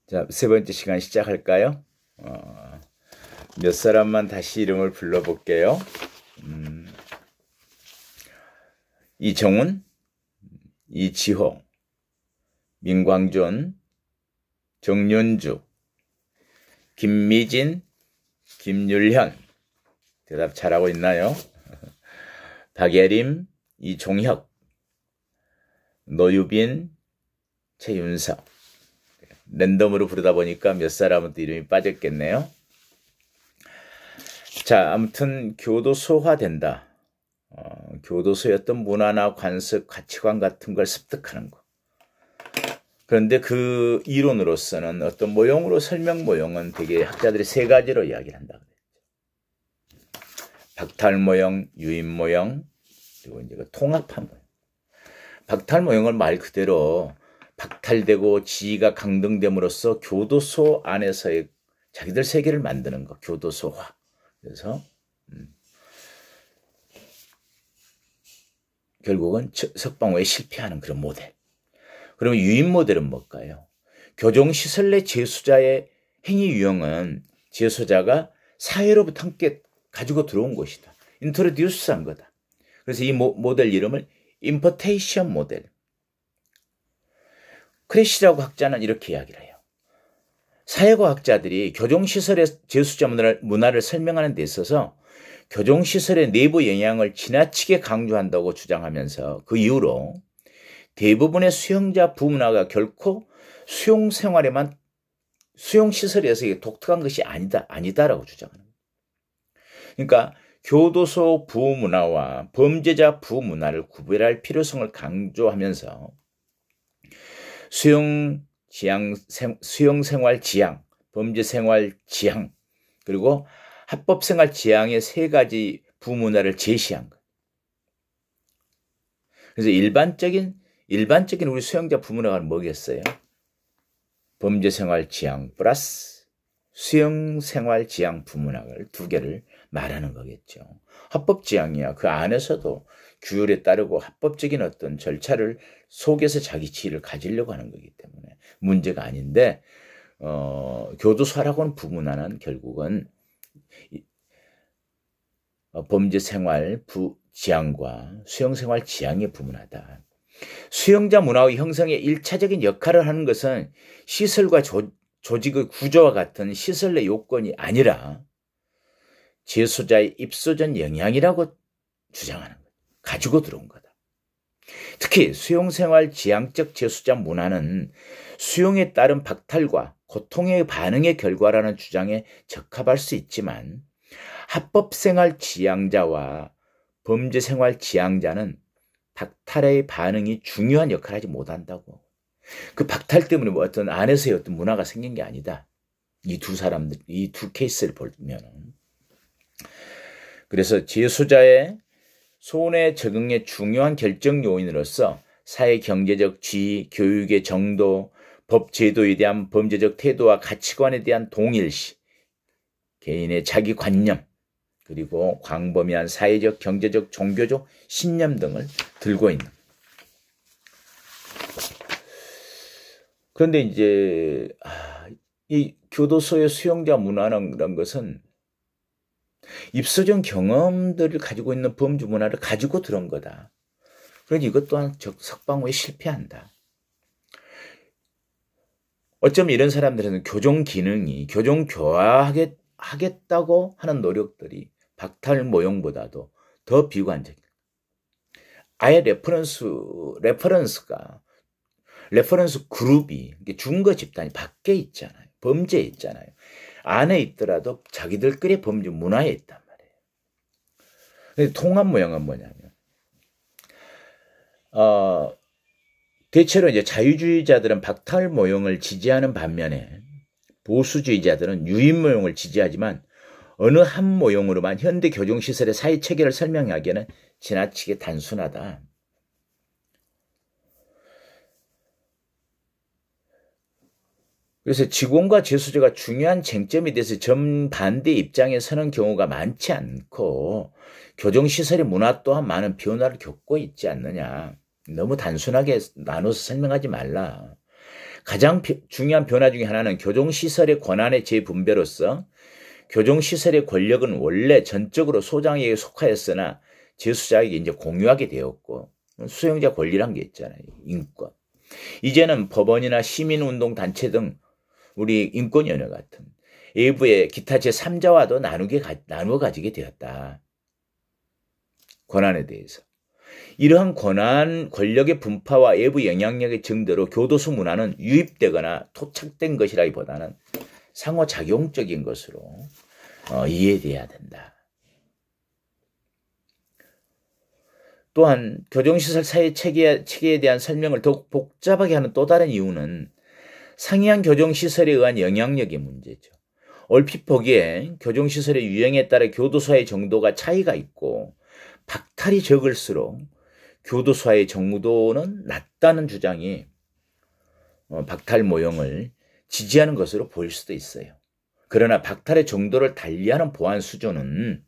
자, 세 번째 시간 시작할까요? 몇 사람만 다시 이름을 불러볼게요. 이정훈, 이지호, 민광존, 정윤주, 김미진, 김율현. 대답 잘하고 있나요? 박예림, 이종혁, 노유빈, 최윤석. 랜덤으로 부르다 보니까 몇 사람은 또 이름이 빠졌겠네요. 자, 아무튼 교도소화된다. 교도소의 어떤 문화나 관습, 가치관 같은 걸 습득하는 거. 그런데 그 이론으로서는 어떤 모형으로 설명 모형은 되게 학자들이 세 가지로 이야기를 한다. 박탈 모형, 유인 모형, 그리고 이제 그 통합한 모형. 박탈 모형을 말 그대로 박탈되고 지위가 강등됨으로써 교도소 안에서의 자기들 세계를 만드는 거, 교도소화. 그래서 결국은 석방호에 실패하는 그런 모델. 그러면 유인 모델은 뭘까요? 교정시설 내 재수자의 행위 유형은 재수자가 사회로부터 함께 가지고 들어온 것이다. 인트로듀스한 거다. 그래서 이 모델 이름을 임포테이션 모델. 크래시라고 학자는 이렇게 이야기를 해요. 사회과학자들이 교정시설의 재수자 문화를 설명하는 데 있어서 교정시설의 내부 영향을 지나치게 강조한다고 주장하면서 그 이후로 대부분의 수용자 부문화가 결코 수용시설에서 독특한 것이 아니다라고 주장하는 거예요. 그러니까 교도소 부문화와 범죄자 부문화를 구별할 필요성을 강조하면서 수용생활 지향, 범죄생활 지향, 그리고 합법생활 지향의 세 가지 부문화를 제시한 거예요. 그래서 일반적인 우리 수용자 부문화가 뭐겠어요? 범죄생활 지향 플러스 수용생활 지향 부문화를 두 개를 말하는 거겠죠. 합법 지향이야. 그 안에서도 규율에 따르고 합법적인 어떤 절차를 속에서 자기 지위를 가지려고 하는 거기 때문에 문제가 아닌데 교도소라고는 부문화는 결국은 범죄생활 지향과 수용생활 지향의 부문화다. 수용자 문화의 형성에 1차적인 역할을 하는 것은 시설과 조직의 구조와 같은 시설 내 요건이 아니라 재수자의 입소 전 영향이라고 주장하는 거예요. 가지고 들어온 거다. 특히 수용생활 지향적 재수자 문화는 수용에 따른 박탈과 고통의 반응의 결과라는 주장에 적합할 수 있지만 합법생활 지향자와 범죄생활 지향자는 박탈의 반응이 중요한 역할을 하지 못한다고. 그 박탈 때문에 뭐 어떤 안에서의 어떤 문화가 생긴 게 아니다. 이 두 케이스를 보면. 그래서 재수자의 손해 적응의 중요한 결정 요인으로서 사회 경제적 지위, 교육의 정도, 법 제도에 대한 범죄적 태도와 가치관에 대한 동일시, 개인의 자기관념, 그리고 광범위한 사회적, 경제적, 종교적 신념 등을 들고 있는. 그런데 이제 이 교도소의 수용자 문화라는 것은 입소적 경험들을 가지고 있는 범죄 문화를 가지고 들어온 거다. 그러니 이것 또한 석방호에 실패한다. 어쩌면 이런 사람들은 교정 기능이 교정 교화하겠다고 하는 노력들이 박탈 모형보다도 더 비관적이다. 아예 레퍼런스 그룹이 중거 집단이 밖에 있잖아요. 범죄에 있잖아요. 안에 있더라도 자기들끼리 범죄 문화에 있단 말이에요. 근데 통합 모형은 뭐냐면 대체로 이제 자유주의자들은 박탈 모형을 지지하는 반면에 보수주의자들은 유인 모형을 지지하지만 어느 한 모형으로만 현대 교정시설의 사회 체계를 설명하기에는 지나치게 단순하다. 그래서 직원과 재수자가 중요한 쟁점에 대해서 정반대 입장에 서는 경우가 많지 않고 교정시설의 문화 또한 많은 변화를 겪고 있지 않느냐. 너무 단순하게 나눠서 설명하지 말라. 가장 중요한 변화 중에 하나는 교정시설의 권한의 재분배로서 교정시설의 권력은 원래 전적으로 소장에게 속하였으나 재수자에게 이제 공유하게 되었고, 수용자 권리란 게 있잖아요. 인권. 이제는 법원이나 시민운동단체 등 우리 인권위원회 같은 외부의 기타 제3자와도 나누어 가지게 되었다. 권한에 대해서. 이러한 권력의 분파와 외부 영향력의 증대로 교도소 문화는 유입되거나 토착된 것이라기보다는 상호작용적인 것으로 이해돼야 된다. 또한 교정시설 사회 체계에 대한 설명을 더욱 복잡하게 하는 또 다른 이유는 상이한 교정시설에 의한 영향력의 문제죠. 얼핏 보기에 교정시설의 유형에 따라 교도소의 정도가 차이가 있고 박탈이 적을수록 교도소의 정도는 낮다는 주장이 박탈 모형을 지지하는 것으로 보일 수도 있어요. 그러나 박탈의 정도를 달리하는 보안 수준은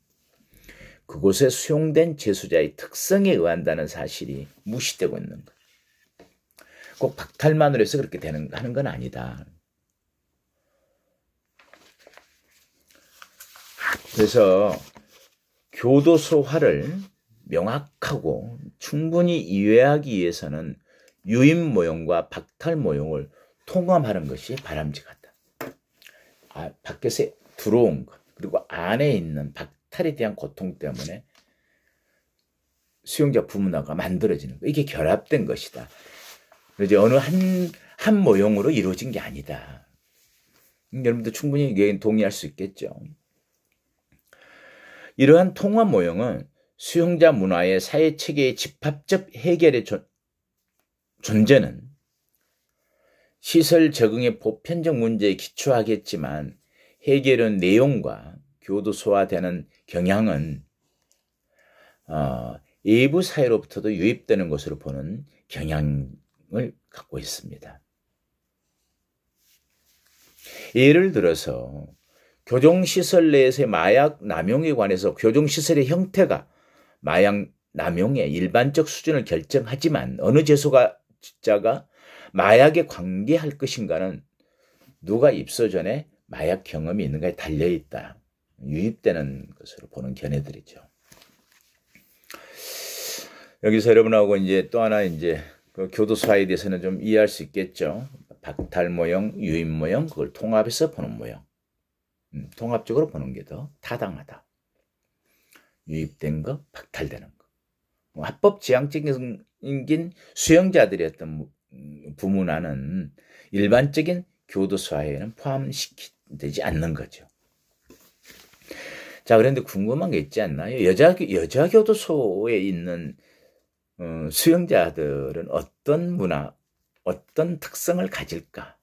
그곳에 수용된 재수자의 특성에 의한다는 사실이 무시되고 있는 거예요. 꼭 박탈만으로 해서 그렇게 하는 건 아니다. 그래서 교도소화를 명확하고 충분히 이해하기 위해서는 유인 모형과 박탈 모형을 통합하는 것이 바람직하다. 밖에서 들어온 것, 그리고 안에 있는 박탈에 대한 고통 때문에 수용자 부문화가 만들어지는 것, 이게 결합된 것이다. 그래서 어느 한 모형으로 이루어진 게 아니다. 여러분도 충분히 동의할 수 있겠죠. 이러한 통합 모형은 수용자 문화의 사회체계의 집합적 해결의 존재는 시설 적응의 보편적 문제에 기초하겠지만 해결의 내용과 교도소화되는 경향은 외부 사회로부터도 유입되는 것으로 보는 경향을 갖고 있습니다. 예를 들어서 교정시설 내에서의 마약 남용에 관해서 교정시설의 형태가 마약 남용의 일반적 수준을 결정하지만 어느 재수자가 마약에 관계할 것인가는 누가 입소 전에 마약 경험이 있는가에 달려있다. 유입되는 것으로 보는 견해들이죠. 여기서 여러분하고 이제 또 하나 이제 그 교도소화에 대해서는 좀 이해할 수 있겠죠. 박탈 모형, 유인 모형, 그걸 통합해서 보는 모형. 통합적으로 보는 게 더 타당하다. 유입된 거, 박탈되는 거. 합법 지향적인 수용자들의 어떤 부문화는 일반적인 교도소화에는 포함되지 않는 거죠. 자, 그런데 궁금한 게 있지 않나요? 여자 교도소에 있는 수용자들은 어떤 문화, 어떤 특성을 가질까?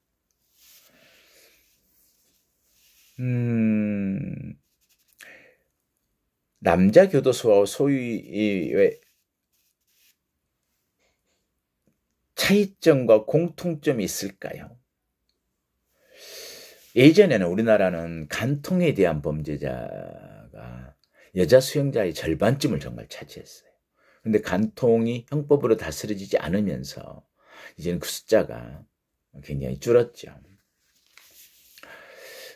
남자 교도소와 소위의 차이점과 공통점이 있을까요? 예전에는 우리나라는 간통에 대한 범죄자가 여자 수용자의 절반쯤을 정말 차지했어요. 그런데 간통이 형법으로 다스려지지 않으면서 이제는 그 숫자가 굉장히 줄었죠.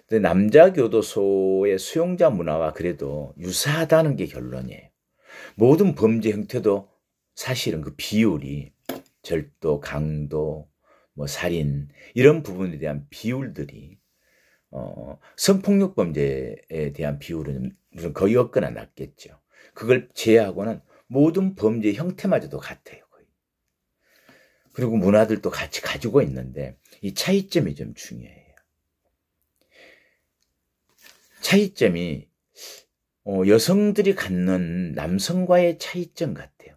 근데 남자 교도소의 수용자 문화와 그래도 유사하다는 게 결론이에요. 모든 범죄 형태도 사실은 그 비율이 절도, 강도, 살인 이런 부분에 대한 비율들이 성폭력 범죄에 대한 비율은 거의 없거나 낮겠죠. 그걸 제외하고는 모든 범죄 형태마저도 같아요. 거의. 그리고 문화들도 같이 가지고 있는데 이 차이점이 좀 중요해요. 차이점이 여성들이 갖는 남성과의 차이점 같아요.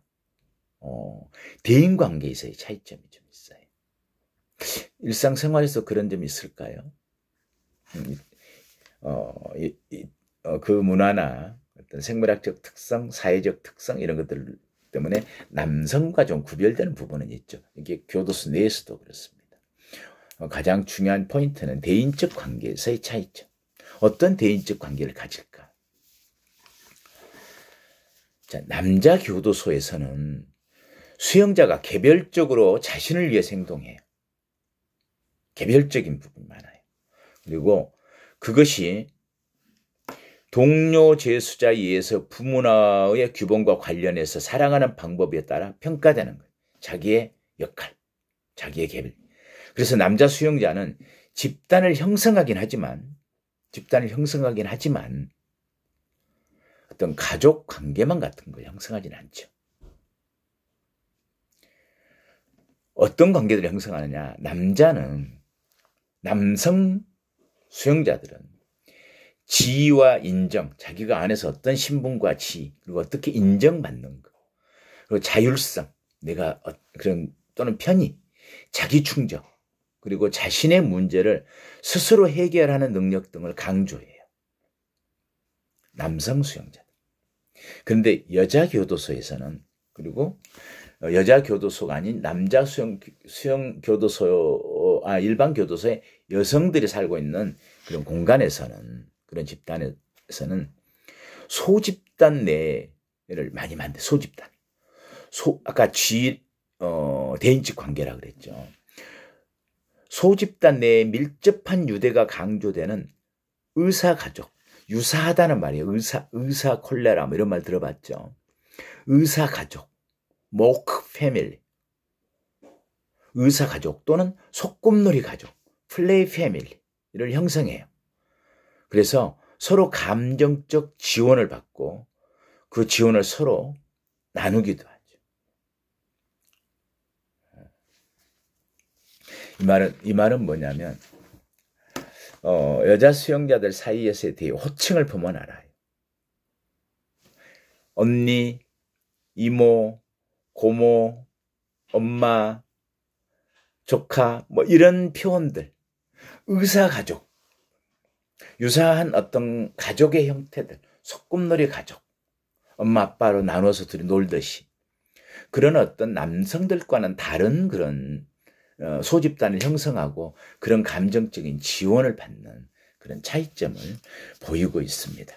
대인관계에서의 차이점이 좀 있어요. 일상생활에서 그런 점이 있을까요? 그 문화나 어떤 생물학적 특성, 사회적 특성 이런 것들 때문에 남성과 좀 구별되는 부분은 있죠. 이게 교도소 내에서도 그렇습니다. 가장 중요한 포인트는 대인적 관계에서의 차이점. 어떤 대인적 관계를 가질까? 자, 남자 교도소에서는 수용자가 개별적으로 자신을 위해서 행동해요. 개별적인 부분이 많아요. 그리고 그것이 동료 재수자에 의해서 부문화의 규범과 관련해서 살아가는 방법에 따라 평가되는 거예요. 자기의 역할, 자기의 개별. 그래서 남자 수용자는 집단을 형성하긴 하지만 어떤 가족 관계만 같은 걸 형성하지는 않죠. 어떤 관계들을 형성하느냐? 남성 수용자들은 지위와 인정, 자기가 안에서 어떤 신분과 지위, 그리고 어떻게 인정받는 거, 그리고 자율성, 내가 그런 또는 편의, 자기 충족, 그리고 자신의 문제를 스스로 해결하는 능력 등을 강조해요. 남성 수용자들. 그런데 여자 교도소에서는, 그리고 여자 교도소가 아닌 남자 수용 교도소, 일반 교도소에 여성들이 살고 있는 그런 공간에서는, 그런 집단에서는 소집단 내를 많이 만들어요. 소집단. 아까 대인직 관계라 그랬죠. 소집단 내에 밀접한 유대가 강조되는 의사가족. 유사하다는 말이에요. 의사 콜레라 뭐 이런 말 들어봤죠. 의사가족, 모크 패밀리, 의사가족 또는 소꿉놀이 가족, 플레이 패밀리를 형성해요. 그래서 서로 감정적 지원을 받고 그 지원을 서로 나누기도 하죠. 이 말은 뭐냐면 여자 수용자들 사이에서의 되게 호칭을 보면 알아요. 언니, 이모, 고모, 엄마, 조카 뭐 이런 표현들, 의사가족, 유사한 어떤 가족의 형태들, 소꿉놀이 가족, 엄마 아빠로 나눠서 둘이 놀듯이 그런 어떤 남성들과는 다른 그런 소집단을 형성하고 그런 감정적인 지원을 받는 그런 차이점을 보이고 있습니다.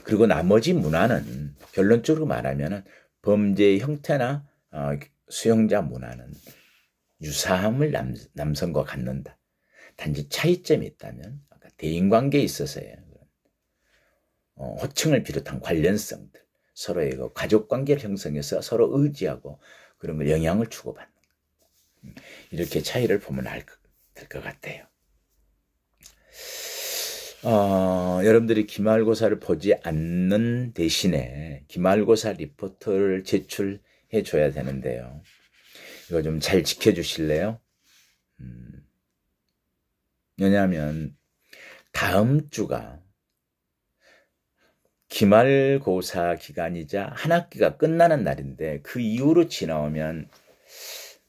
그리고 나머지 문화는 결론적으로 말하면 범죄의 형태나 수용자 문화는 유사함을 남성과 갖는다. 단지 차이점이 있다면 아까 대인관계에 있어서의 호칭을 비롯한 관련성들, 서로의 가족관계를 형성해서 서로 의지하고 그런 걸 영향을 주고받는 이렇게 차이를 보면 될 것 같아요. 여러분들이 기말고사를 보지 않는 대신에 기말고사 리포트를 제출해 줘야 되는데요. 이거 좀 잘 지켜주실래요? 왜냐하면 다음 주가 기말고사 기간이자 한 학기가 끝나는 날인데 그 이후로 지나오면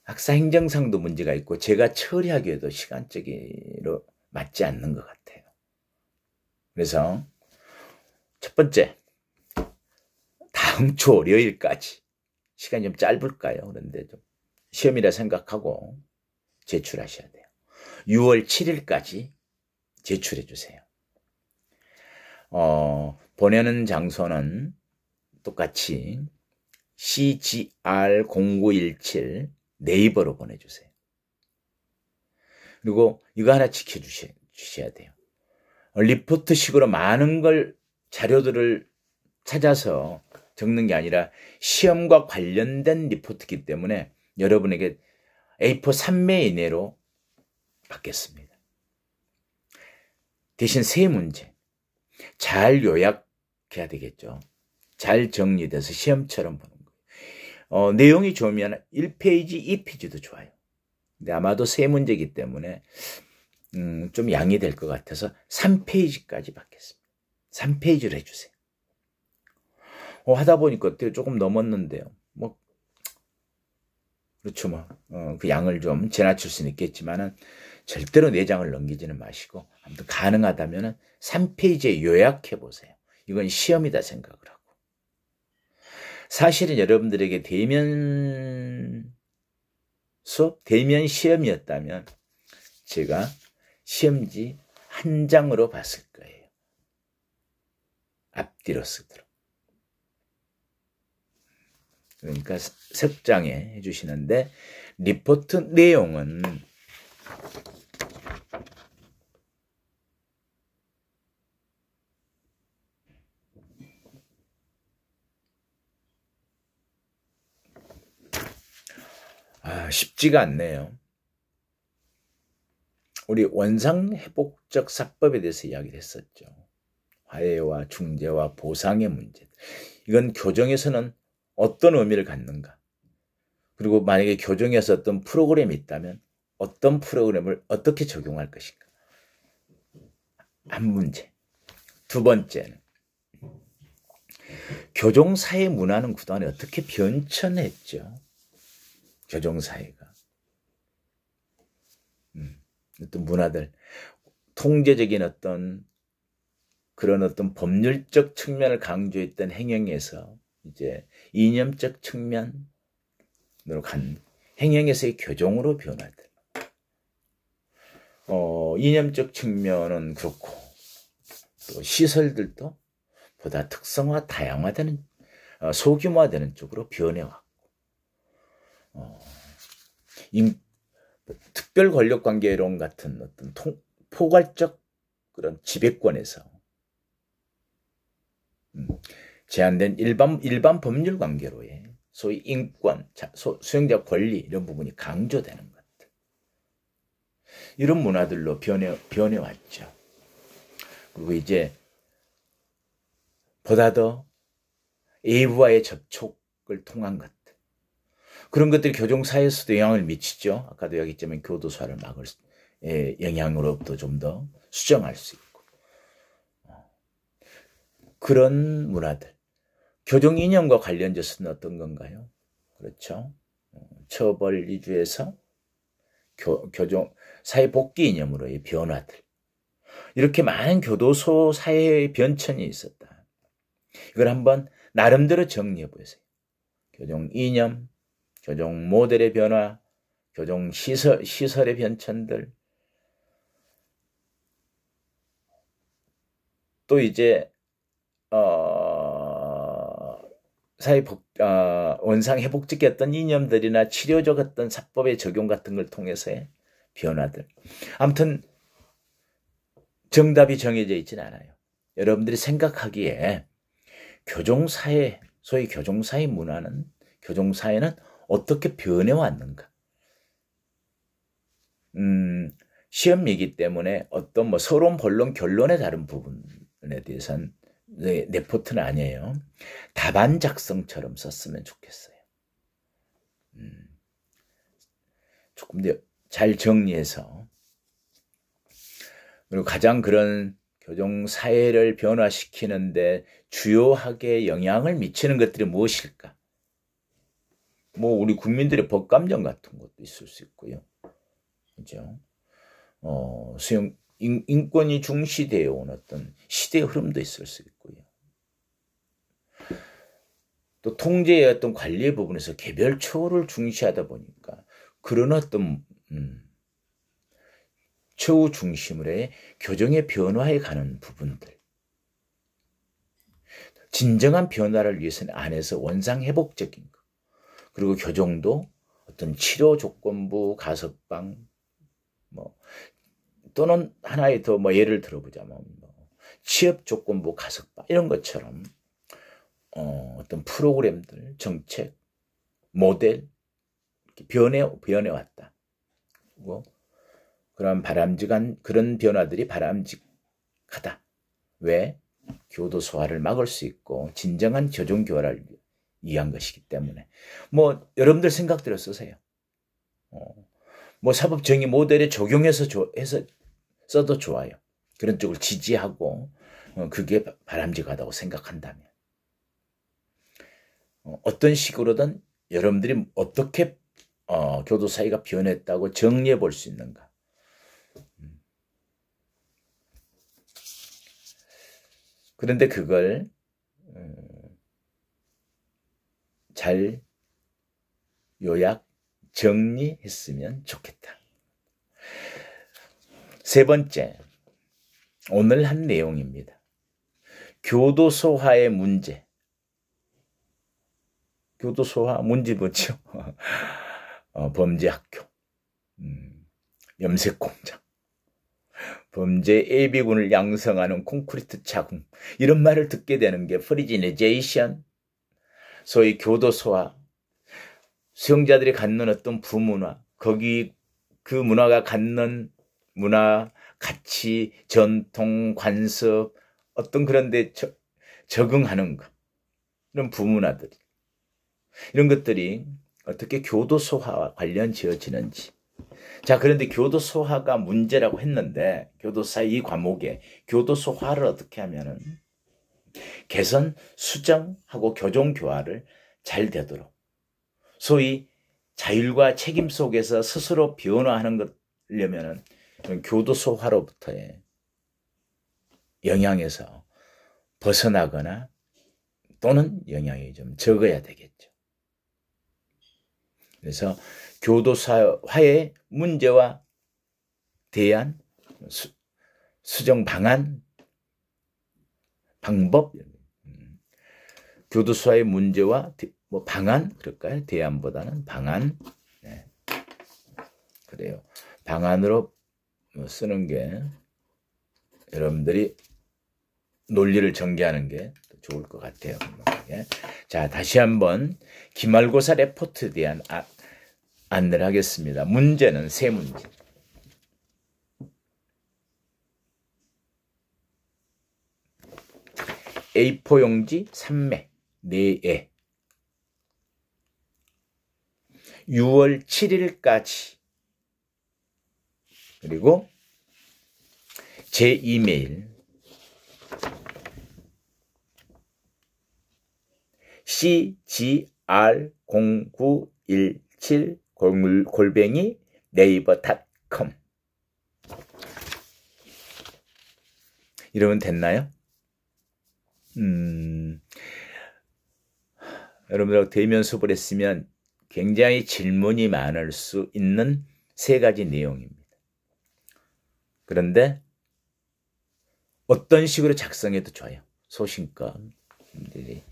학사행정상도 문제가 있고 제가 처리하기에도 시간적으로 맞지 않는 것 같아요. 그래서 첫 번째, 다음 주 월요일까지 시간이 좀 짧을까요? 그런데 좀 시험이라 생각하고 제출하셔야 돼요. 6월 7일까지 제출해 주세요. 보내는 장소는 똑같이 CGR0917 네이버로 보내주세요. 그리고 이거 하나 지켜주셔야 돼요. 리포트식으로 많은 자료들을 찾아서 적는 게 아니라 시험과 관련된 리포트이기 때문에 여러분에게 A4 3매 이내로 받겠습니다. 대신 세 문제 잘 요약해야 되겠죠. 잘 정리돼서 시험처럼 보는 거예요. 내용이 좋으면 1페이지, 2페이지도 좋아요. 근데 아마도 세 문제이기 때문에 좀 양이 될 것 같아서 3페이지까지 받겠습니다. 3페이지를 해주세요. 하다 보니까 어때요? 조금 넘었는데요. 그렇죠. 그 양을 좀 지나칠 수는 있겠지만은 절대로 4장을 넘기지는 마시고 아무튼 가능하다면은 3페이지에 요약해 보세요. 이건 시험이다 생각을 하고. 사실은 여러분들에게 대면 수업, 대면 시험이었다면 제가 시험지 한 장으로 봤을 거예요. 앞뒤로 쓰도록. 그러니까 석 장에 해주시는데 리포트 내용은 쉽지가 않네요. 우리 원상회복적 사법에 대해서 이야기를 했었죠. 화해와 중재와 보상의 문제. 이건 교정에서는 어떤 의미를 갖는가? 그리고 만약에 교정에서 어떤 프로그램이 있다면 어떤 프로그램을 어떻게 적용할 것인가? 한 문제. 두 번째는 교정사회 문화는 그동안에 어떻게 변천했죠? 교정사회가. 어떤 문화들, 통제적인 어떤 그런 어떤 법률적 측면을 강조했던 행영에서 이제 이념적 측면으로 간 행영에서의 교정으로 변화들. 이념적 측면은 그렇고 또 시설들도 보다 특성화, 다양화되는 소규모화되는 쪽으로 변해왔고 특별 권력 관계론 같은 어떤 포괄적 그런 지배권에서 제한된 일반 법률 관계로의 소위 인권, 수용자 권리 이런 부분이 강조되는 것들. 이런 문화들로 변해왔죠. 그리고 이제 보다 더 외부와의 접촉을 통한 것들. 그런 것들이 교정사회에서도 영향을 미치죠. 아까도 이야기했지만 교도소화를 막을 영향으로부터 좀 더 수정할 수 있고. 그런 문화들. 교정 이념과 관련돼서는 어떤 건가요? 그렇죠. 처벌 위주에서 교정 사회복귀 이념으로의 변화들. 이렇게 많은 교도소 사회의 변천이 있었다. 이걸 한번 나름대로 정리해 보세요. 교정 이념, 교정 모델의 변화, 교정 시설의 변천들. 또 이제 원상 회복적 어떤 이념들이나 치료적 어떤 사법의 적용 같은 걸 통해서의 변화들. 아무튼 정답이 정해져 있지는 않아요. 여러분들이 생각하기에 교정사회, 소위 교정사회 문화는, 교정사회는 어떻게 변해왔는가? 시험이기 때문에 어떤 서론, 본론, 결론에 다른 부분에 대해서는 레포트는 아니에요. 답안 작성처럼 썼으면 좋겠어요. 조금 더 잘 정리해서. 그리고 가장 그런 교정사회를 변화시키는데 주요하게 영향을 미치는 것들이 무엇일까? 우리 국민들의 법감정 같은 것도 있을 수 있고요. 그죠? 인권이 중시되어 온 어떤 시대의 흐름도 있을 수 있고요. 또 통제의 어떤 관리의 부분에서 개별 처우를 중시하다 보니까 그런 어떤 처우 중심으로의 교정의 변화에 가는 부분들. 진정한 변화를 위해서는 안에서 원상회복적인 것. 그리고 교정도 어떤 치료 조건부, 가석방, 또는 하나의 더 예를 들어보자면 취업 조건부, 가석방 이런 것처럼 어떤 프로그램들, 정책, 모델 변해왔다. 그리고 그런 변화들이 바람직하다. 왜? 교도소화를 막을 수 있고 진정한 교정교화를 위한 것이기 때문에. 여러분들 생각대로 쓰세요. 사법정의 모델에 적용해서 써도 좋아요. 그런 쪽을 지지하고 그게 바람직하다고 생각한다면. 어떤 식으로든 여러분들이 어떻게 교도사회가 변했다고 정리해 볼 수 있는가. 그런데 그걸 잘 요약, 정리했으면 좋겠다. 세 번째, 오늘 한 내용입니다. 교도소화의 문제. 교도소화 문제 뭐죠? 범죄학교. 염색 공장, 범죄 예비군을 양성하는 콘크리트 자궁, 이런 말을 듣게 되는 게 프리지네제이션, 소위 교도소와 수용자들이 갖는 어떤 부문화, 거기 그 문화가 갖는 문화, 가치, 전통, 관습, 어떤 그런 데 적응하는 것, 이런 부문화들, 이런 것들이 어떻게 교도소화와 관련 지어지는지. 자, 그런데 교도소화가 문제라고 했는데, 교도사 이 과목에 교도소화를 어떻게 하면은 개선, 수정하고 교정 교화를 잘 되도록, 소위 자율과 책임 속에서 스스로 변화하는 것려면은 교도소화로부터의 영향에서 벗어나거나 또는 영향이 좀 적어야 되겠죠. 그래서 교도소화의 문제와 대안, 수정 방안, 방법, 교도소화의 문제와 방안, 그럴까요? 대안보다는 방안. 네. 그래요. 방안으로 쓰는 게 여러분들이 논리를 전개하는 게 좋을 것 같아요. 자, 다시 한번 기말고사 레포트에 대한 안내를 하겠습니다. 문제는 세 문제. A4 용지 3매 4에 6월 7일까지, 그리고 제 이메일 cgr0917@naver.com 이러면 됐나요? 여러분들하고 대면 수업을 했으면 굉장히 질문이 많을 수 있는 세 가지 내용입니다. 그런데 어떤 식으로 작성해도 좋아요. 소신껏들이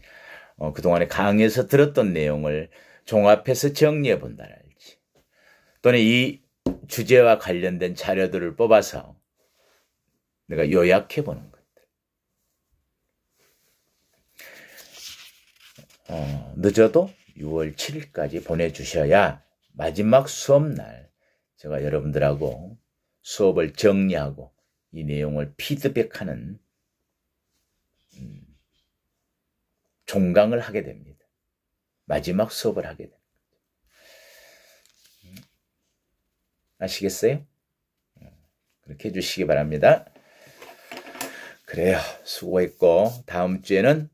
그동안에 강의에서 들었던 내용을 종합해서 정리해 본다랄지, 또는 이 주제와 관련된 자료들을 뽑아서 내가 요약해 보는 것들. 늦어도 6월 7일까지 보내주셔야 마지막 수업날 제가 여러분들하고 수업을 정리하고 이 내용을 피드백하는 종강을 하게 됩니다. 마지막 수업을 하게 됩니다. 아시겠어요? 그렇게 해주시기 바랍니다. 그래요. 수고했고, 다음 주에는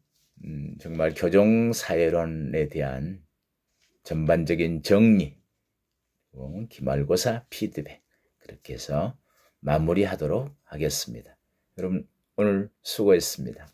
정말 교정사회론에 대한 전반적인 정리, 기말고사 피드백, 그렇게 해서 마무리하도록 하겠습니다. 여러분 오늘 수고했습니다.